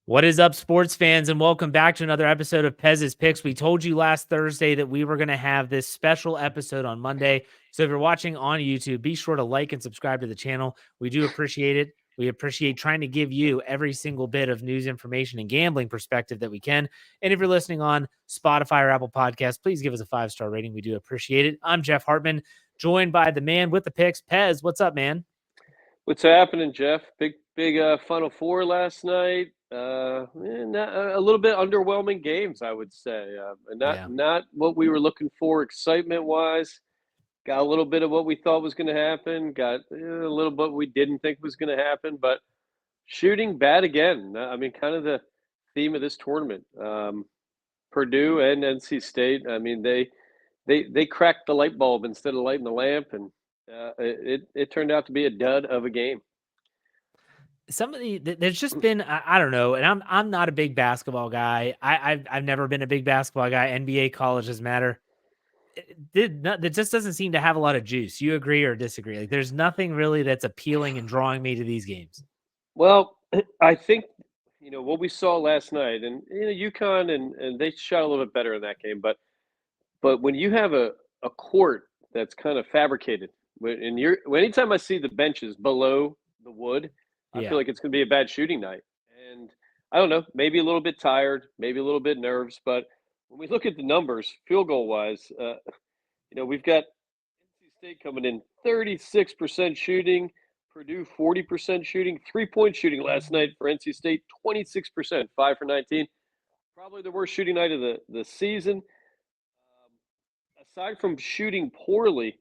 What is up, sports fans, and welcome back to another episode of Pez's Picks. We told you last Thursday that we were going to have this special episode on Monday. So if you're watching on YouTube, be sure to like and subscribe to the channel. We do appreciate it. We appreciate trying to give you every single bit of news, information, and gambling perspective that we can. And if you're listening on Spotify or Apple Podcasts, please give us a 5-star rating. We do appreciate it. I'm Jeff Hartman, joined by the man with the picks, Pez. What's up, man? What's happening, Jeff? Big Final Four last night. A little bit underwhelming games, I would say. Not what we were looking for excitement wise. Got a little bit of what we thought was going to happen. Got a little bit we didn't think was going to happen. But shooting bad again. I mean, kind of the theme of this tournament. Purdue and NC State. I mean, they cracked the light bulb instead of lighting the lamp, and it turned out to be a dud of a game. There's just been I don't know, and I'm not a big basketball guy. I've never been a big basketball guy. NBA, college doesn't matter. It just doesn't seem to have a lot of juice. You agree or disagree? Like, there's nothing really that's appealing and drawing me to these games. Well, I think what we saw last night, and UConn and they shot a little bit better in that game, but when you have a court that's kind of fabricated, anytime I see the benches below the wood, I feel like it's going to be a bad shooting night. And I don't know, maybe a little bit tired, maybe a little bit nerves, but when we look at the numbers, field goal wise, we've got NC State coming in 36% shooting, Purdue 40% shooting, 3-point shooting last night for NC State 26%, 5 for 19. Probably the worst shooting night of the season. Aside from shooting poorly,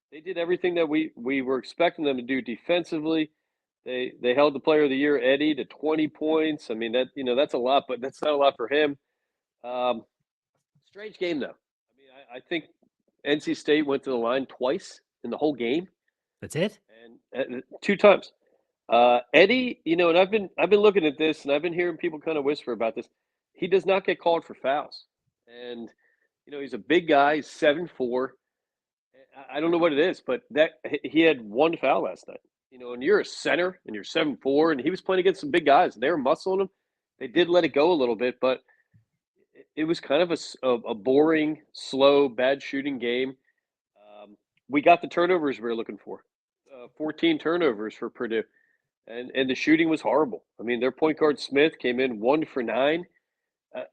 they did everything that we were expecting them to do defensively. They held the player of the year, Eddie, to 20 points. I mean, that's a lot, but that's not a lot for him. Strange game, though. I mean, I think NC State went to the line twice in the whole game. That's it? And 2 times. Eddie, and I've been looking at this, and I've been hearing people kind of whisper about this. He does not get called for fouls. And, he's a big guy. He's 7'4". I don't know what it is, but he had 1 foul last night. And you're a center and you're 7'4", and he was playing against some big guys, and they were muscling him. They did let it go a little bit, but it was kind of a boring, slow, bad shooting game. We got the turnovers we were looking for, 14 turnovers for Purdue, and the shooting was horrible. I mean, their point guard Smith came in 1 for 9.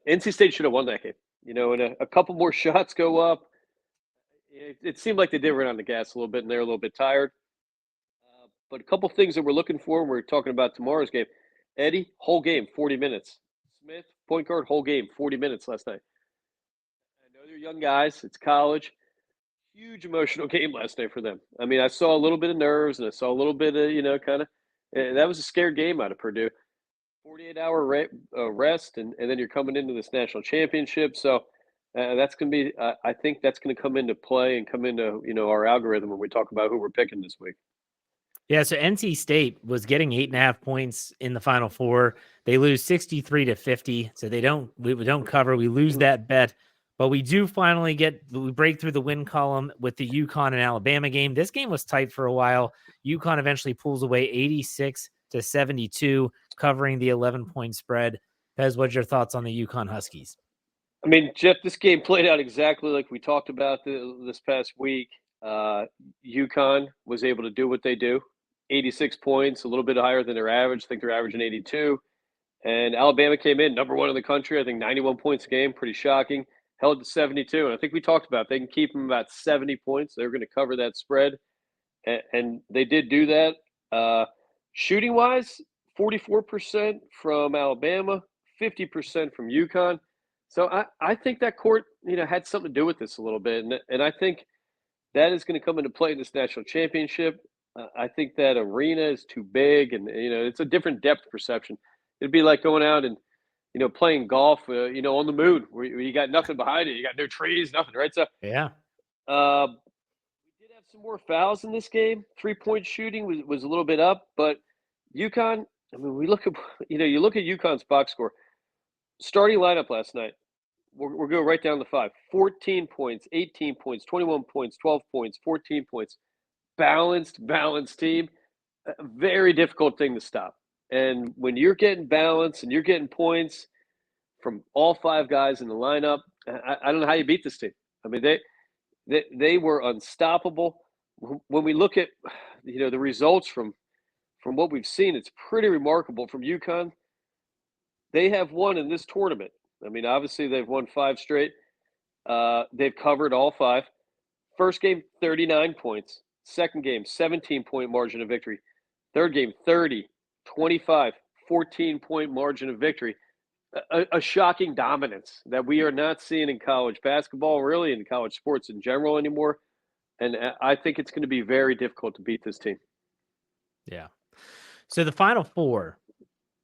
NC State should have won that game. And a couple more shots go up. It seemed like they did run on the gas a little bit, and they're a little bit tired. But a couple things that we're looking for when we're talking about tomorrow's game. Eddie, whole game, 40 minutes. Smith, point guard, whole game, 40 minutes last night. I know they're young guys. It's college. Huge emotional game last night for them. I mean, I saw a little bit of nerves, and I saw a little bit of, kind of that was a scared game out of Purdue. 48-hour rest, and then you're coming into this national championship. So that's going to be I think that's going to come into play and come into, our algorithm when we talk about who we're picking this week. Yeah, so NC State was getting 8.5 points in the Final Four. They lose 63-50, so we don't cover. We lose that bet, but we do finally we break through the win column with the UConn and Alabama game. This game was tight for a while. UConn eventually pulls away 86-72, covering the 11-point spread. Pez, what's your thoughts on the UConn Huskies? I mean, Jeff, this game played out exactly like we talked about this past week. UConn was able to do what they do. 86 points, a little bit higher than their average. I think they're averaging 82. And Alabama came in number 1 in the country. I think 91 points a game, pretty shocking. Held to 72. And I think we talked about they can keep them about 70 points. They're going to cover that spread. And they did do that. Shooting-wise, 44% from Alabama, 50% from UConn. So I think that court, had something to do with this a little bit. And I think that is going to come into play in this national championship. I think that arena is too big, and it's a different depth perception. It'd be like going out and playing golf, on the moon where you got nothing behind it. You got no trees, nothing, right? So yeah, we did have some more fouls in this game. 3-point shooting was a little bit up, but UConn. I mean, we look at you look at UConn's box score. Starting lineup last night. We're going right down the 5. 14 points, 18 points, 21 points, 12 points, 14 points. Balanced team. A very difficult thing to stop. And when you're getting balance and you're getting points from all 5 guys in the lineup, I don't know how you beat this team. I mean, they were unstoppable. When we look at the results from what we've seen, it's pretty remarkable. From UConn, they have won in this tournament. I mean, obviously they've won 5 straight. They've covered all 5. First game, 39 points. Second game, 17-point margin of victory. Third game, 30, 25, 14-point margin of victory. A shocking dominance that we are not seeing in college basketball, really in college sports in general anymore. And I think it's going to be very difficult to beat this team. Yeah. So the Final Four,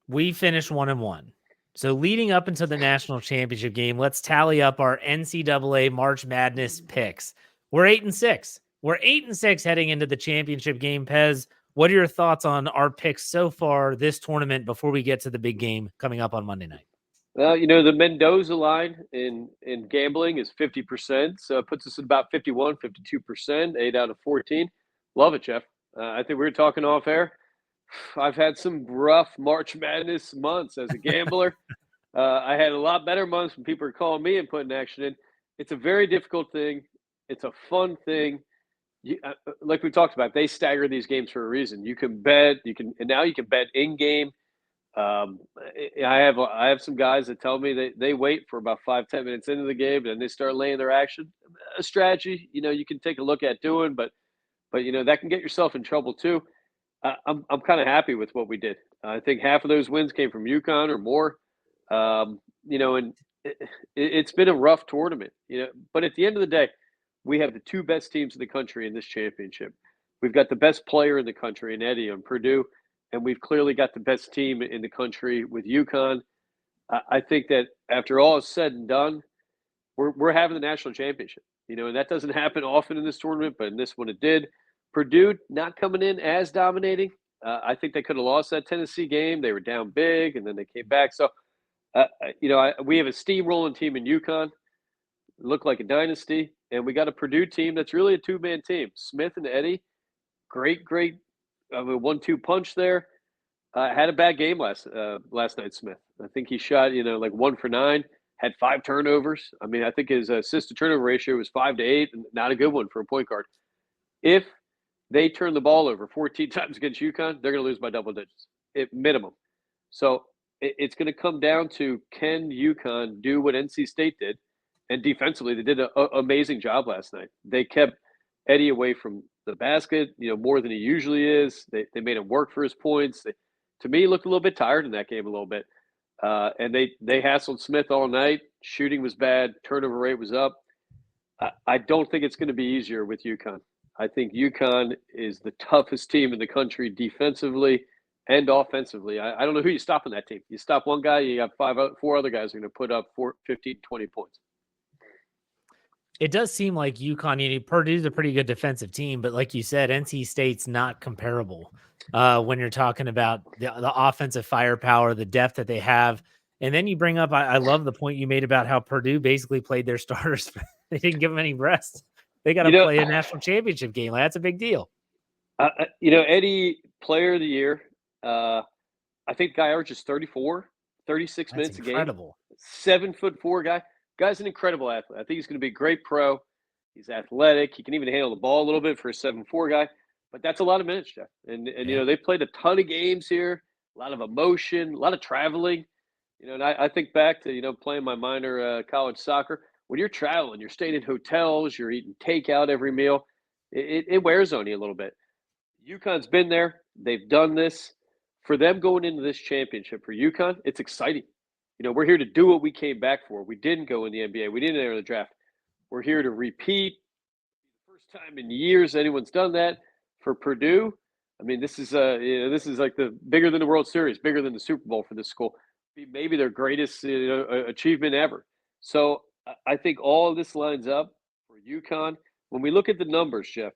we finished 1-1. So leading up into the national championship game, let's tally up our NCAA March Madness picks. We're 8-6. We're 8-6 heading into the championship game. Pez, what are your thoughts on our picks so far this tournament before we get to the big game coming up on Monday night? Well, the Mendoza line in gambling is 50%. So it puts us at about 51, 52%, 8 out of 14. Love it, Jeff. I think we were talking off air. I've had some rough March Madness months as a gambler. I had a lot better months when people are calling me and putting action in. It's a very difficult thing. It's a fun thing. Like we talked about, they stagger these games for a reason. You can bet. And now you can bet in game. I have some guys that tell me they wait for about 5-10 minutes into the game and they start laying their action. A strategy, you can take a look at doing, but that can get yourself in trouble too. I'm kind of happy with what we did. I think half of those wins came from UConn or more. And it's been a rough tournament. But at the end of the day, we have the 2 best teams in the country in this championship. We've got the best player in the country in Eddie on Purdue, and we've clearly got the best team in the country with UConn. I think that after all is said and done, we're having the national championship. And that doesn't happen often in this tournament, but in this one it did. Purdue not coming in as dominating. I think they could have lost that Tennessee game. They were down big, and then they came back. So, we have a steamrolling team in UConn. Look like a dynasty, and we got a Purdue team that's really a 2-man team. Smith and Eddie, great, 1-2 punch there. Had a bad game last night, Smith. I think he shot, like 1 for 9, had 5 turnovers. I mean, I think his assist to turnover ratio was 5-8, and not a good one for a point guard. If they turn the ball over 14 times against UConn, they're going to lose by double digits at minimum. So it's going to come down to, can UConn do what NC State did? And defensively, they did an amazing job last night. They kept Eddie away from the basket, more than he usually is. They made him work for his points. To me, he looked a little bit tired in that game a little bit. And they hassled Smith all night. Shooting was bad. Turnover rate was up. I don't think it's going to be easier with UConn. I think UConn is the toughest team in the country defensively and offensively. I don't know who you stop on that team. You stop one guy, you got 4 other guys who are going to put up 15, 20 points. It does seem like UConn, Purdue's a pretty good defensive team, but like you said, NC State's not comparable when you're talking about the offensive firepower, the depth that they have. And then you bring up, I love the point you made about how Purdue basically played their starters. They didn't give them any rest. They got to play a national championship game. Like, that's a big deal. Eddie, player of the year. I think guy averages 36 minutes a game. Incredible. 7'4" guy. Guy's an incredible athlete. I think he's going to be a great pro. He's athletic. He can even handle the ball a little bit for a 7'4" guy. But that's a lot of minutes, Jeff. And they played a ton of games here, a lot of emotion, a lot of traveling. And I think back to, playing my minor college soccer. When you're traveling, you're staying in hotels, you're eating takeout every meal. It wears on you a little bit. UConn's been there. They've done this. For them going into this championship for UConn, it's exciting. We're here to do what we came back for. We didn't go in the NBA. We didn't enter the draft. We're here to repeat. The first time in years anyone's done that for Purdue. I mean, this is like the bigger than the World Series, bigger than the Super Bowl for this school. Maybe their greatest achievement ever. So I think all of this lines up for UConn. When we look at the numbers, Jeff,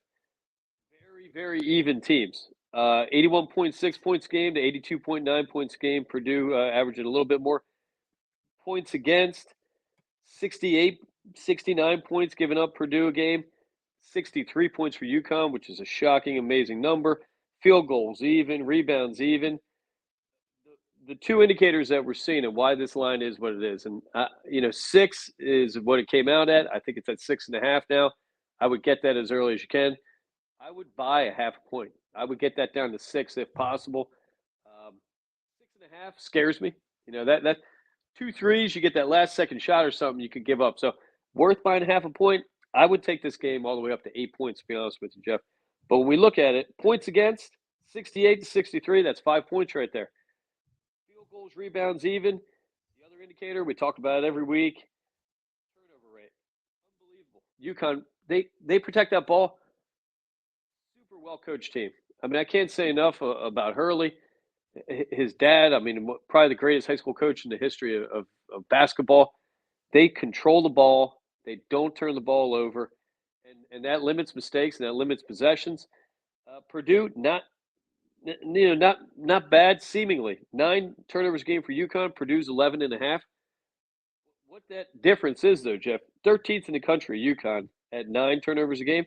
very, very even teams. 81.6 points game to 82.9 points game. Purdue averaging a little bit more. Points against, 68, 69 points given up Purdue a game, 63 points for UConn, which is a shocking, amazing number. Field goals even, rebounds even. the two indicators that we're seeing and why this line is what it is. And, 6 is what it came out at. I think it's at 6.5 now. I would get that as early as you can. I would buy a half a point. I would get that down to 6 if possible. 6.5 scares me. That 2 threes, you get that last second shot or something, you could give up. So worth buying a half a point. I would take this game all the way up to 8 points, to be honest with you, Jeff. But when we look at it, points against, 68 to 63, that's 5 points right there. Field goals, rebounds, even. The other indicator, we talk about it every week. Turnover rate. Unbelievable. UConn, they protect that ball. Super well-coached team. I mean, I can't say enough about Hurley. His dad, probably the greatest high school coach in the history of basketball. They control the ball. They don't turn the ball over. And that limits mistakes and that limits possessions. Purdue, not bad, seemingly. 9 turnovers a game for UConn. Purdue's 11.5. What that difference is, though, Jeff, 13th in the country, UConn, at 9 turnovers a game,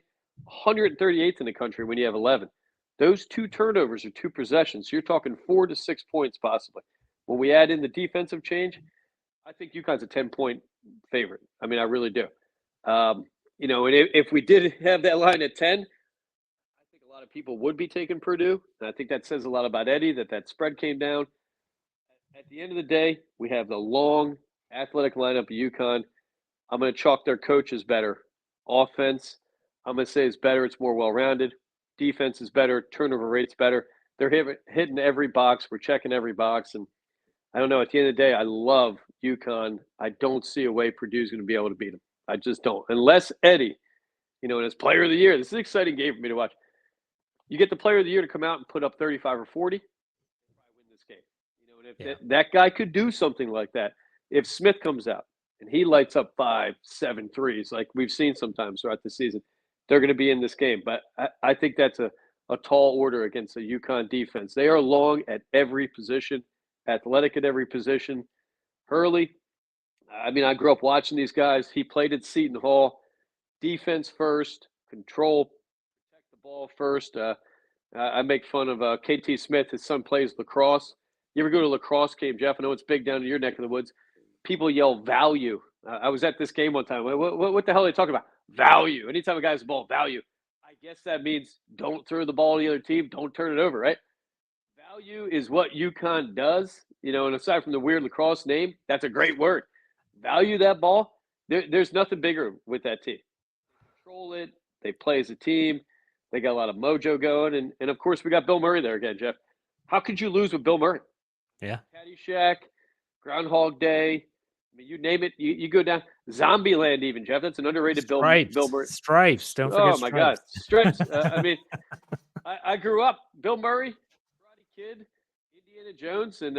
138th in the country when you have 11. Those 2 turnovers are 2 possessions. So you're talking 4 to 6 points possibly. When we add in the defensive change, I think UConn's a 10-point favorite. I mean, I really do. And if we did have that line at 10, I think a lot of people would be taking Purdue. And I think that says a lot about Eddie, that spread came down. At the end of the day, we have the long, athletic lineup of UConn. I'm going to chalk their coaches better. Offense, I'm going to say is better. It's more well-rounded. Defense is better. Turnover rate's better. They're hitting every box. We're checking every box. And I don't know. At the end of the day, I love UConn. I don't see a way Purdue's going to be able to beat them. I just don't. Unless Eddie, in his player of the year, this is an exciting game for me to watch. You get the player of the year to come out and put up 35 or 40, probably win this game. And if that guy could do something like that, if Smith comes out and he lights up 5, 7 threes like we've seen sometimes throughout the season, they're going to be in this game. But I think that's a tall order against the UConn defense. They are long at every position, athletic at every position. Hurley, I grew up watching these guys. He played at Seton Hall. Defense first, control, protect the ball first. I make fun of KT Smith. His son plays lacrosse. You ever go to a lacrosse game, Jeff? I know it's big down in your neck of the woods. People yell value. I was at this game one time. What the hell are they talking about? Value. Anytime a guy has the ball, value. I guess that means don't throw the ball to the other team. Don't turn it over, right? Value is what UConn does. And aside from the weird lacrosse name, that's a great word. Value that ball. There's nothing bigger with that team. They control it. They play as a team. They got a lot of mojo going. And of course, we got Bill Murray there again, Jeff. How could you lose with Bill Murray? Yeah. Caddyshack, Groundhog Day. You name it. You go down Zombieland even, Jeff. That's an underrated Bill Murray. Stripes. Don't forget Oh, my God. Stripes. I grew up. Bill Murray, Karate Kid, Indiana Jones, and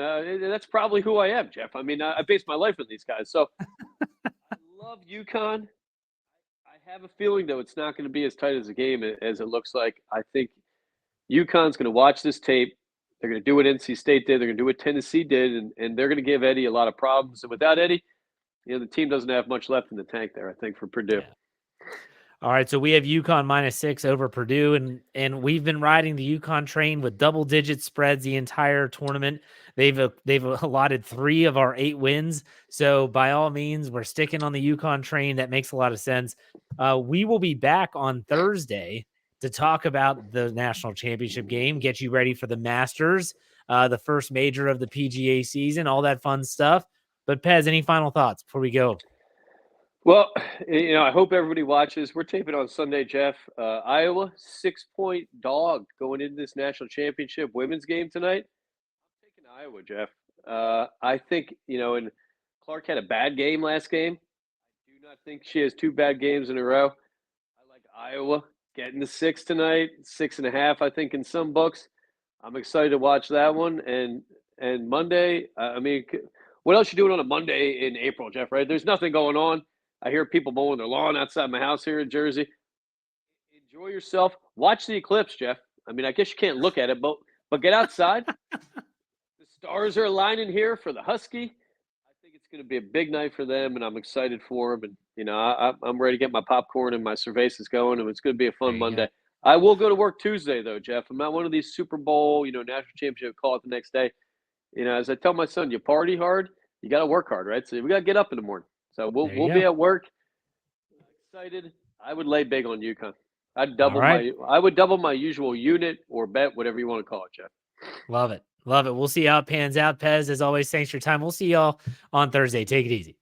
that's probably who I am, Jeff. I base my life on these guys. So I love UConn. I have a feeling, though, it's not going to be as tight as a game as it looks like. I think UConn's going to watch this tape. They're going to do what NC State did. They're going to do what Tennessee did, and they're going to give Eddie a lot of problems. And without Eddie, the team doesn't have much left in the tank there, I think, for Purdue. Yeah. All right, so we have UConn -6 over Purdue, and we've been riding the UConn train with double-digit spreads the entire tournament. They've allotted 3 of our 8 wins, so by all means, we're sticking on the UConn train. That makes a lot of sense. We will be back on Thursday to talk about the national championship game, get you ready for the Masters, the first major of the PGA season, all that fun stuff. But Pez, any final thoughts before we go? Well, I hope everybody watches. We're taping on Sunday, Jeff. Iowa, 6-point dog going into this national championship women's game tonight. I'm taking Iowa, Jeff. I think, and Clark had a bad game last game. I do not think she has 2 bad games in a row. I like Iowa getting the 6 tonight, 6.5, I think, in some books. I'm excited to watch that one. And Monday, what else you doing on a Monday in April, Jeff, right? There's nothing going on. I hear people mowing their lawn outside my house here in Jersey. Enjoy yourself. Watch the eclipse, Jeff. I guess you can't look at it, but get outside. The stars are aligning here for the Husky. I think it's going to be a big night for them, and I'm excited for them. And, I'm ready to get my popcorn and my cervezas going, and it's going to be a fun Monday. Go. I will go to work Tuesday, though, Jeff. I'm not one of these Super Bowl, national championship call it the next day. as I tell my son, you party hard, you got to work hard, right? So we got to get up in the morning. So we'll There you be go. at work. Excited. I would lay big on UConn. All right. I would double my usual unit or bet, whatever you want to call it, Jeff. Love it. Love it. We'll see how it pans out. Pez, as always, thanks for your time. We'll see y'all on Thursday. Take it easy.